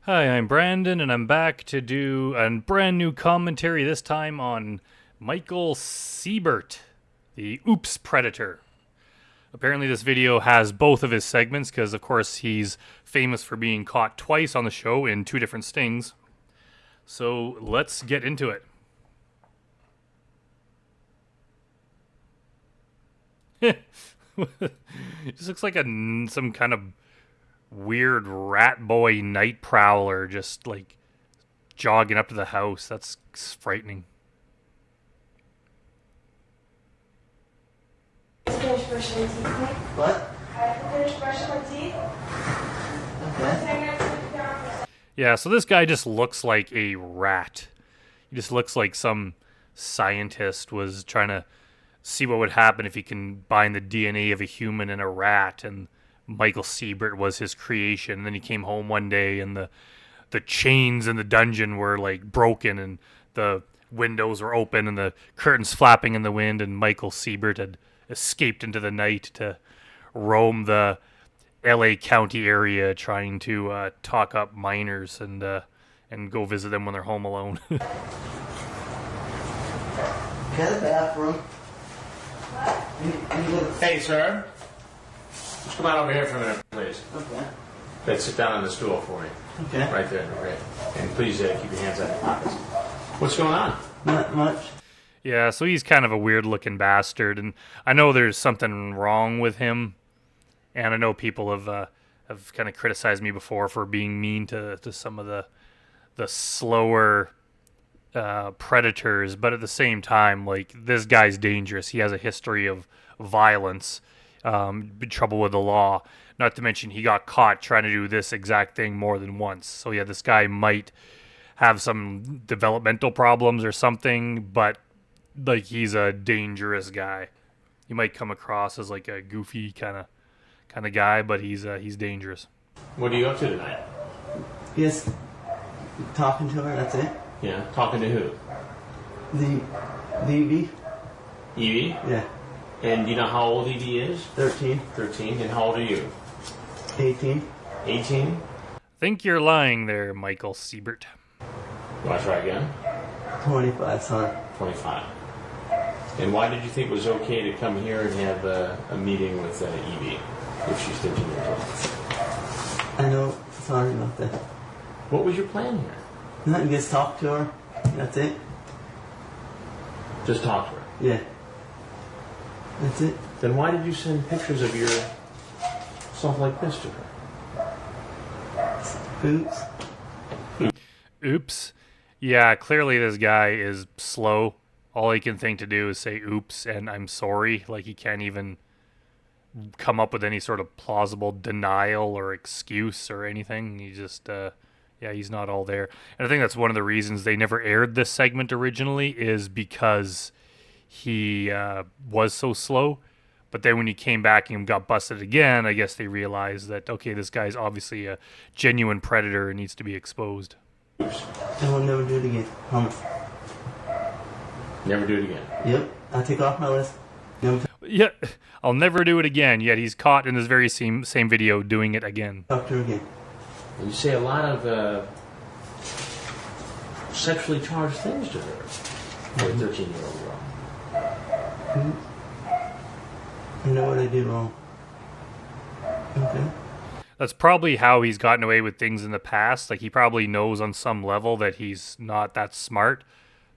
Hi, I'm Brandon, and I'm back to do a brand new commentary, this time on Michael Siebert, the Oops Predator. Apparently this video has both of his segments, because of course he's famous for being caught twice on the show in two different stings. So let's get into it. He just looks like some kind of weird rat boy night prowler, just like jogging up to the house. That's frightening. Finish brushing my teeth, okay? What? I have to finish brushing my teeth. Okay. Yeah, so this guy just looks like a rat. He just looks like some scientist was trying to see what would happen if he combined the DNA of a human and a rat, and Michael Siebert was his creation. And then he came home one day and the chains in the dungeon were like broken and the windows were open and the curtains flapping in the wind, and Michael Siebert had escaped into the night to roam the LA County area trying to talk up minors and go visit them when they're home alone. Okay, the bathroom. Hey, sir. Just come on over here for a minute, please. Okay. Let's sit down on the stool for me. Okay. Right there. Okay. And please keep your hands out of your pockets. What's going on? Not much. Yeah, so he's kind of a weird-looking bastard, and I know there's something wrong with him, and I know people have kind of criticized me before for being mean to some of the slower predators, but at the same time, like, this guy's dangerous. He has a history of violence, trouble with the law. Not to mention he got caught trying to do this exact thing more than once. So yeah, this guy might have some developmental problems or something, but like, he's a dangerous guy. He might come across as like a goofy kind of guy, but he's dangerous. What are you up to tonight? Yes. Talking to her, that's it. Yeah. Talking to who? The Evie? Evie? Yeah. And do you know how old Evie is? 13. 13. And how old are you? 18. 18? Think you're lying there, Michael Siebert. You want to try again? 25, son. 25. And why did you think it was okay to come here and have a meeting with Evie if she's 13 years old? I know. Sorry about that. What was your plan here? Nothing, just talk to her. That's it. Just talk to her. Yeah. That's it. Then why did you send pictures of yourself like this to her? Oops. Oops. Yeah, clearly this guy is slow. All he can think to do is say oops and I'm sorry. Like, he can't even come up with any sort of plausible denial or excuse or anything. He just, he's not all there. And I think that's one of the reasons they never aired this segment originally, is because he was so slow. But then when he came back and got busted again, I guess they realized that, okay, this guy's obviously a genuine predator and needs to be exposed. I will never do it again. Promise. Never do it again. Yep. I'll take off my list. Never Yeah, I'll never do it again. Yet he's caught in this very same video doing it again. talk to her again. And you say a lot of sexually charged things to her for a 13-year-old girl. I know what I did wrong. Okay. That's probably how he's gotten away with things in the past. Like, he probably knows on some level that he's not that smart.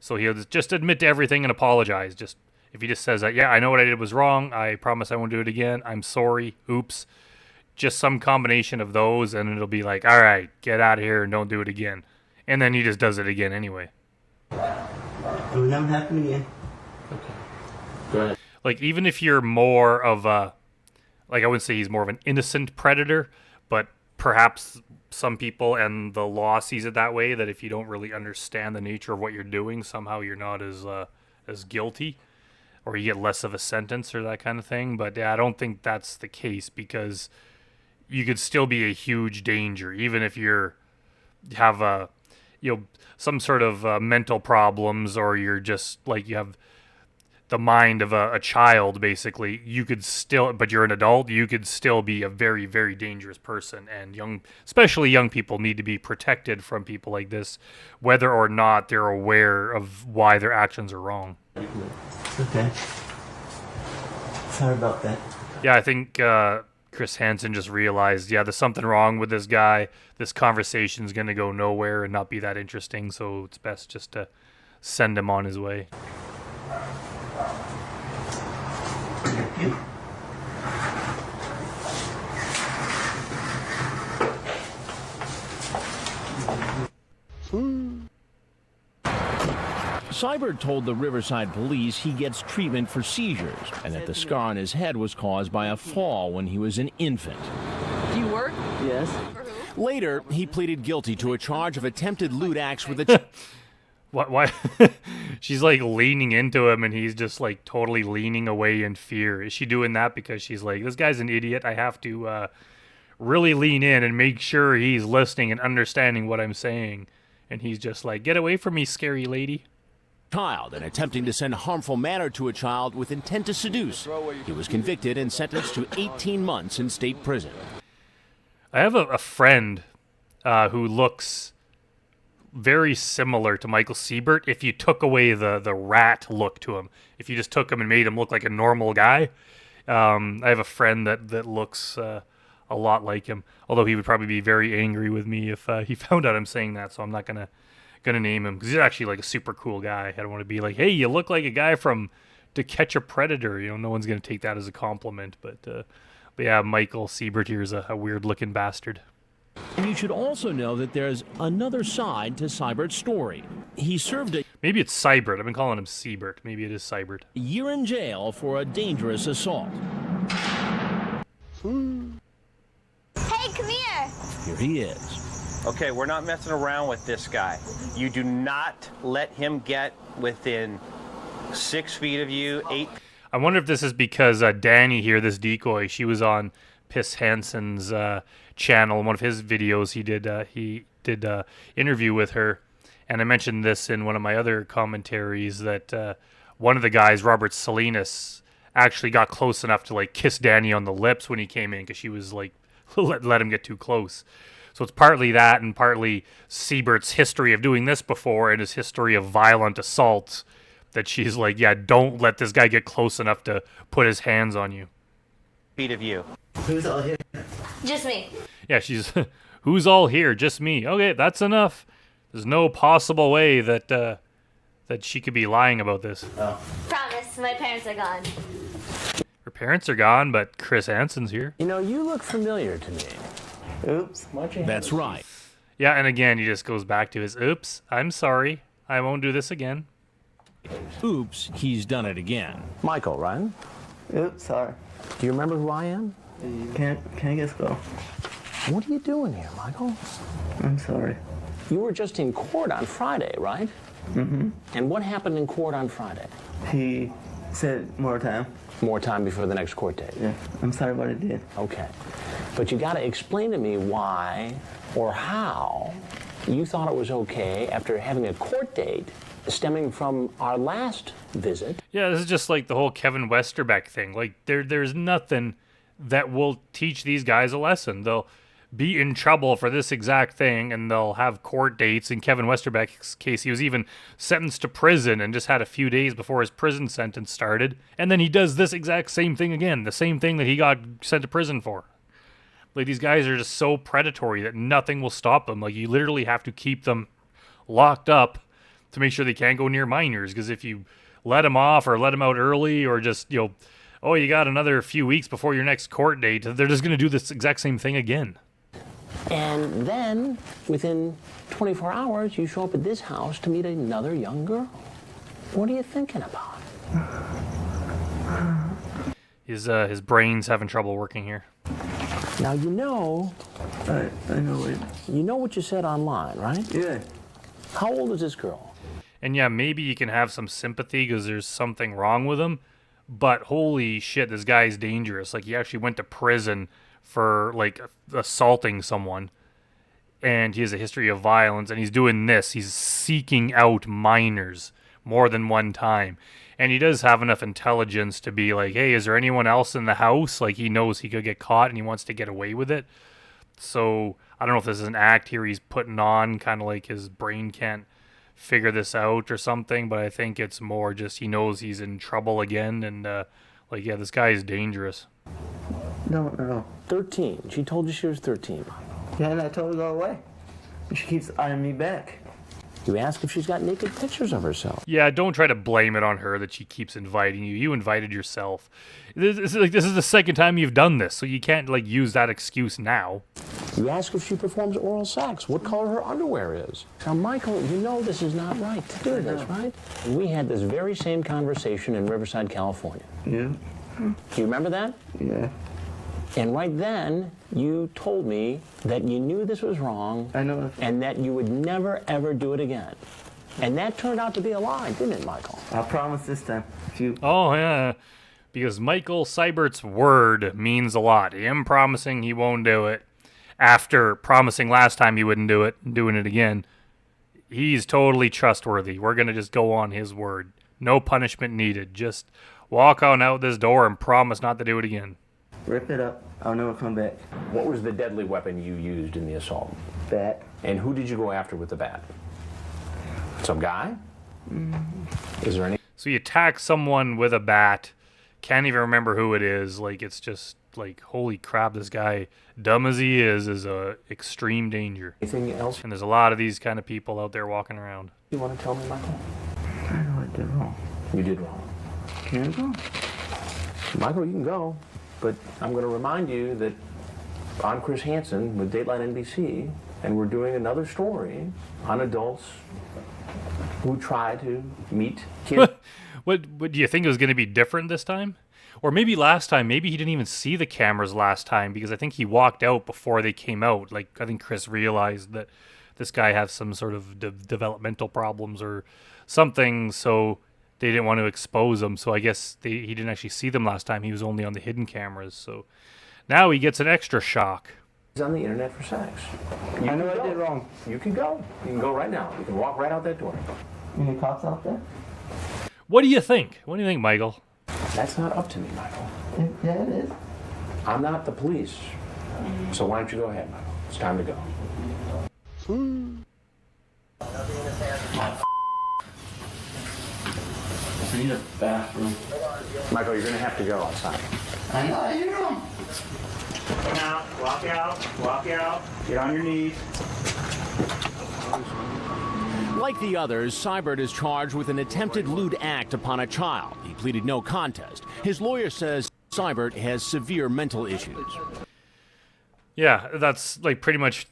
So he'll just admit to everything and apologize. Just if he just says that, yeah, I know what I did was wrong. I promise I won't do it again. I'm sorry. Oops. Just some combination of those, and it'll be like, all right, get out of here and don't do it again. And then he just does it again anyway. It will never happen again. Okay. Go ahead. Like, even if you're more of a, like, I wouldn't say he's more of an innocent predator, but perhaps some people and the law sees it that way, that if you don't really understand the nature of what you're doing, somehow you're not as guilty, or you get less of a sentence or that kind of thing. But yeah, I don't think that's the case, because you could still be a huge danger, even if have some sort of mental problems, or you're just like, you have the mind of a child, basically, you could still, but you're an adult, you could still be a very, very dangerous person. And especially young people need to be protected from people like this, whether or not they're aware of why their actions are wrong. Okay. Sorry about that. Yeah, I think Chris Hansen just realized, there's something wrong with this guy. This conversation's going to go nowhere and not be that interesting, so it's best just to send him on his way. Seibert told the Riverside police he gets treatment for seizures and that the scar on his head was caused by a fall when he was an infant. Do you work? Yes. For who? Later, he pleaded guilty to a charge of attempted lewd acts with a... Why? She's like leaning into him and he's just like totally leaning away in fear. Is she doing that because she's like, this guy's an idiot, I have to really lean in and make sure he's listening and understanding what I'm saying? And he's just like, get away from me, scary lady. Child and attempting to send harmful matter to a child with intent to seduce. He was convicted and sentenced to 18 months in state prison. I have a friend who looks very similar to Michael Siebert if you took away the rat look to him. If you just took him and made him look like a normal guy. I have a friend that looks a lot like him, although he would probably be very angry with me if he found out I'm saying that, so I'm not gonna name him, because he's actually like a super cool guy. I don't want to be like, hey, you look like a guy from To Catch a Predator. No one's gonna take that as a compliment, but yeah, Michael Siebert here is a weird looking bastard. And you should also know that there's another side to Seibert's story. He served a Maybe it's Seibert. I've been calling him Siebert. Maybe it is Seibert. year in jail for a dangerous assault. Hey, come here. Here he is. Okay, we're not messing around with this guy. You do not let him get within 6 feet of you, 8. I wonder if this is because Danny here, this decoy, she was on Chris Hansen's channel. In one of his videos, he did interview with her, and I mentioned this in one of my other commentaries that one of the guys, Robert Salinas, actually got close enough to like kiss Danny on the lips when he came in because she was like let him get too close. So it's partly that and partly Siebert's history of doing this before and his history of violent assaults that she's like, yeah, don't let this guy get close enough to put his hands on you. Feet of you. Who's all here? Just me. Yeah, she's, who's all here? Just me. Okay, that's enough. There's no possible way that that she could be lying about this. Promise, my parents are gone. Her parents are gone, but Chris Hansen's here. You know, you look familiar to me. Oops. That's right. Yeah, and again, he just goes back to his, oops, I'm sorry. I won't do this again. Oops, he's done it again. Michael, right? Oops, sorry. Do you remember who I am? Can't just go. What are you doing here, Michael? I'm sorry. You were just in court on Friday, right? Mm-hmm. And what happened in court on Friday? He said more time. More time before the next court date. Yeah, I'm sorry what I did. Okay. But you got to explain to me why or how you thought it was okay after having a court date stemming from our last visit. Yeah, this is just like the whole Kevin Westerbeck thing. Like, there's nothing that will teach these guys a lesson. They'll be in trouble for this exact thing, and they'll have court dates. In Kevin Westerbeck's case, he was even sentenced to prison and just had a few days before his prison sentence started. And then he does this exact same thing again, the same thing that he got sent to prison for. Like, these guys are just so predatory that nothing will stop them. Like, you literally have to keep them locked up to make sure they can't go near minors. Because if you let them off or let them out early or just, oh, you got another few weeks before your next court date, they're just going to do this exact same thing again. And then, within 24 hours, you show up at this house to meet another young girl. What are you thinking about? His brain's having trouble working here. Now, you know... I know it. You know what you said online, right? Yeah. How old is this girl? And yeah, maybe you can have some sympathy because there's something wrong with him. But holy shit, this guy's dangerous. Like, he actually went to prison for, like, assaulting someone. And he has a history of violence. And he's doing this. He's seeking out minors more than one time. And he does have enough intelligence to be like, hey, is there anyone else in the house? Like, he knows he could get caught and he wants to get away with it. So I don't know if this is an act here he's putting on, kind of like his brain can't figure this out or something, but I think it's more just he knows he's in trouble again, and like, yeah, this guy is dangerous. No. 13. She told you she was 13. Yeah, and I told her to go away. And she keeps eyeing me back. You ask if she's got naked pictures of herself. Yeah, don't try to blame it on her that she keeps inviting you. You invited yourself. This is the second time you've done this, so you can't like use that excuse now. You ask if she performs oral sex, what color her underwear is. Now, Michael, you know this is not right to do this, right? And we had this very same conversation in Riverside, California. Yeah. Do you remember that? Yeah. And right then, you told me that you knew this was wrong. I know. And that you would never, ever do it again. And that turned out to be a lie, didn't it, Michael? I promise this time. If you... Oh, yeah. Because Michael Siebert's word means a lot. Him promising he won't do it after promising last time he wouldn't do it and doing it again. He's totally trustworthy. We're going to just go on his word. No punishment needed. Just walk on out this door and promise not to do it again. Rip it up. I'll never come back. What was the deadly weapon you used in the assault? Bat. And who did you go after with the bat? Some guy? Is there any? So you attack someone with a bat, can't even remember who it is. Like, it's just like, holy crap, this guy, dumb as he is a extreme danger. Anything else And there's a lot of these kind of people out there walking around. you want to tell me, Michael? I know I did wrong. You did wrong. Can I go? Michael, you can go, but I'm going to remind you that I'm Chris Hansen with Dateline NBC, and we're doing another story on adults who try to meet kids. What do you think it was going to be different this time? Or maybe last time, maybe he didn't even see the cameras last time, because I think he walked out before they came out. Like, I think Chris realized that this guy has some sort of developmental problems or something, so they didn't want to expose him. So I guess he didn't actually see them last time. He was only on the hidden cameras. So now he gets an extra shock. He's on the internet for sex. I know I did wrong. You can go. You can go right now. You can walk right out that door. Any cops out there? What do you think? What do you think, Michael? That's not up to me, Michael. Yeah, it is. I'm not the police. So why don't you go ahead, Michael? It's time to go. I need a bathroom. Michael, you're going to have to go outside. I know I did wrong. Come out, walk out, get on your knees. Like the others, Seibert is charged with an attempted lewd act upon a child. He pleaded no contest. His lawyer says Seibert has severe mental issues. Yeah, that's like pretty much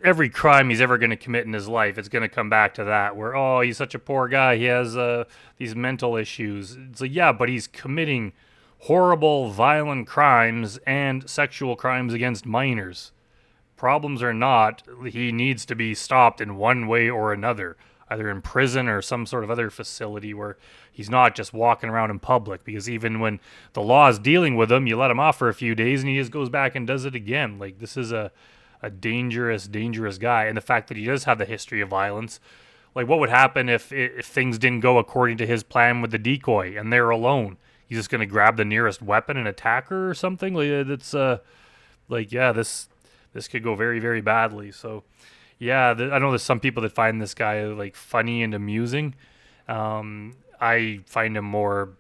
every crime he's ever going to commit in his life. It's going to come back to that, where, oh, he's such a poor guy. He has these mental issues. It's like, yeah, but he's committing horrible, violent crimes and sexual crimes against minors. Problems or not, he needs to be stopped in one way or another, either in prison or some sort of other facility where he's not just walking around in public, because even when the law is dealing with him, you let him off for a few days and he just goes back and does it again. Like, this is a dangerous guy. And the fact that he does have the history of violence, like, what would happen if things didn't go according to his plan with the decoy and they're alone? He's just going to grab the nearest weapon and attack her or something? Like, it's like, yeah, this could go very, very badly. So, yeah, I know there's some people that find this guy like funny and amusing. I find him more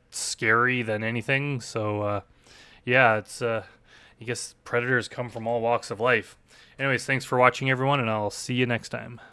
scary than anything. So, yeah, it's I guess predators come from all walks of life. Anyways, thanks for watching, everyone, and I'll see you next time.